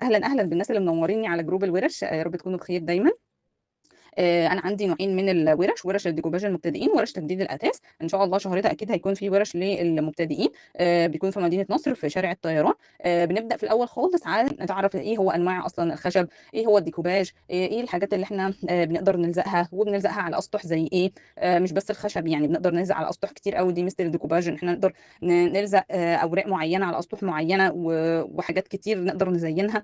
اهلا اهلا بالناس اللي منوريني على جروب الورش، يا رب تكونوا بخير دايما. انا عندي نوعين من الورش، ورش الديكوباج المبتدئين وورش تجديد الاثاث. ان شاء الله شهر ده اكيد هيكون في ورش للمبتدئين، بيكون في مدينه نصر في شارع الطيران. بنبدا في الاول خالص على نتعرف ايه هو انواع اصلا الخشب، ايه هو الديكوباج، ايه الحاجات اللي احنا بنقدر نلزقها وبنلزقها على اسطح زي ايه. مش بس الخشب، يعني بنقدر نلزق على اسطح كتير قوي، دي مثل الديكوباج ان احنا نقدر نلزق اوراق معينه على اسطح معينه وحاجات كتير نقدر نزينها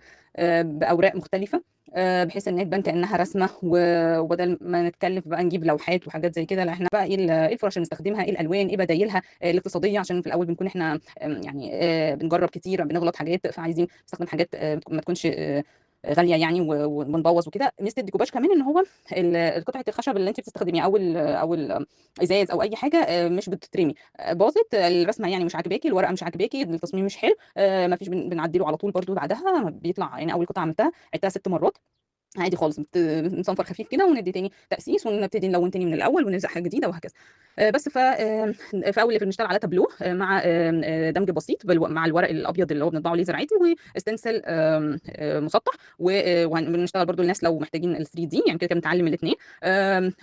باوراق مختلفه، بحيث ان هي تبان كانها رسمه، وبدل ما نتكلف بقى نجيب لوحات وحاجات زي كده، لا احنا بقى ايه إيه الفرش اللي نستخدمها، ايه الالوان، ايه بدايلها الاقتصاديه، عشان في الاول بنكون احنا يعني بنجرب كتير، بنغلط حاجات، فعايزين نستخدم حاجات ما تكونش غاليه يعني ونبوظ وكده. ميزه الديكوباج كمان ان هو قطعه الخشب اللي انت بتستخدميها او الازاز او اي حاجه مش بتترمي، باظت الرسمه يعني مش عاجباكي، الورقه مش عاجباكي، التصميم مش حلو، ما فيش بنعدله على طول برضو بعدها بيطلع. يعني اول قطعه عملتها عدتها 6 مرات عادي خالص، بنصنفر خفيف كده وندي تاني تأسيس ونبتدي نلون تاني من الأول ونلزق حاجة جديدة وهكذا. بس في أول ليفل بنشتغل على تابلو مع دمج بسيط مع الورق الأبيض اللي هو بنطبعه ليزر عادي، واستنسل مسطح، وبنشتغل برضو الناس لو محتاجين ال 3 دي، يعني كده كده بنتعلم الاثنين.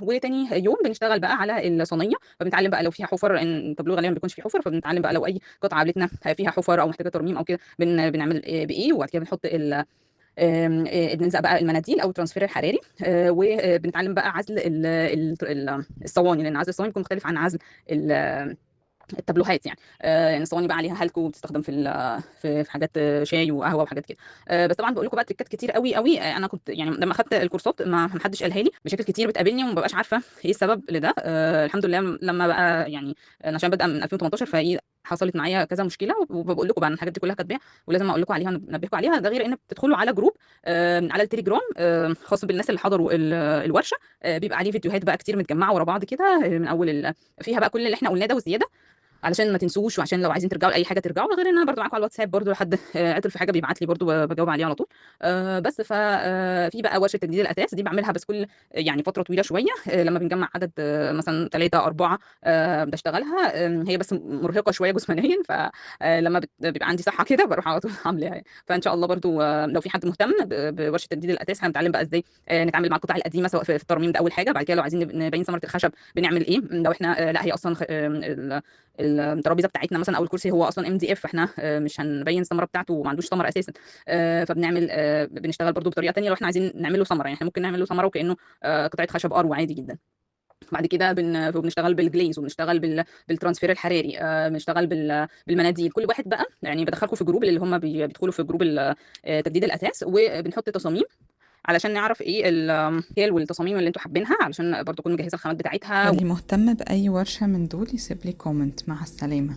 وتاني يوم بنشتغل بقى على الصينيه، فبنتعلم بقى لو فيها حفر، ان التابلو غالبا ما بيكونش فيه حفر، فبنتعلم بقى لو اي قطعه قابلتنا فيها حفر او محتاجه ترميم او كده بنعمل بايه، وبعد كده بنحط بنلزق بقى المناديل او الترانسفير الحراري. وبنتعلم بقى عزل الصواني، لان عزل الصواني بيكون مختلف عن عزل التابلوهات يعني. يعني الصواني بقى عليها هالكو، بتستخدم في حاجات شاي وقهوه وحاجات كده. بس طبعا بقول لكم بقى تريكات كتير قوي قوي. انا كنت يعني لما اخدت الكورسات ما حدش قالها لي، مشاكل كتير بتقابلني وما ببقاش عارفه ايه السبب لده. الحمد لله لما بقى يعني انا عشان بادئه من 2018 فايه حصلت معايا كذا مشكله، وبقول لكم بقى ان الحاجات دي كلها كاتباها ولازم اقول لكم عليها وننبهكم عليها. ده غير ان بتدخلوا على جروب على التليجرام خاص بالناس اللي حضروا الورشه، بيبقى عليه فيديوهات بقى كتير متجمعه ورا بعض كده، من اول فيها بقى كل اللي احنا قلناه ده وزياده، علشان ما تنسوش، وعشان لو عايزين ترجعوا لاي حاجه ترجعوا. غير ان انا برضو معاكم على الواتساب، برضو لحد عطل في حاجه بيبعت لي برضو بجاوب عليه على طول. بس في بقى ورشه تجديد الاثاث دي بعملها بس كل يعني فتره طويله شويه، لما بنجمع عدد مثلا 3 4 بشتغلها. هي بس مرهقه شويه جسمانيا، فلما بيبقى عندي صحه كده بروح على طول عاملاها يعني. فان شاء الله برضو لو في حد مهتم بورشه تجديد الاثاث هنتعلم بقى ازاي نتعامل مع القطع القديمه، سواء في الترميم ده اول حاجه. بعد كده لو عايزين نبين ثمره الخشب بنعمل ايه، لو احنا لا هي اصلا الترابيزه بتاعتنا مثلا او الكرسي هو اصلا ام دي اف، احنا مش هنبين الثمره بتاعته وما عندوش ثمره اساسا. فبنعمل بنشتغل برضو بطريقه تانية لو احنا عايزين نعمل له ثمره، يعني احنا ممكن نعمل له ثمره وكانه قطعه خشب ارو عادي جدا. بعد كده بنشتغل بالجليز، وبنشتغل بالترانسفير الحراري، بنشتغل بالمناديل. كل واحد بقى يعني بدخلكم في جروب اللي هم بيدخلوا في جروب تجديد الاثاث، وبنحط تصاميم علشان نعرف ايه الاشكال والتصاميم اللي انتوا حابينها، علشان برضو تكون مجهزه الخامات بتاعتها. واللي مهتم بأي ورشة من دول يسيب لي كومنت. مع السلامة.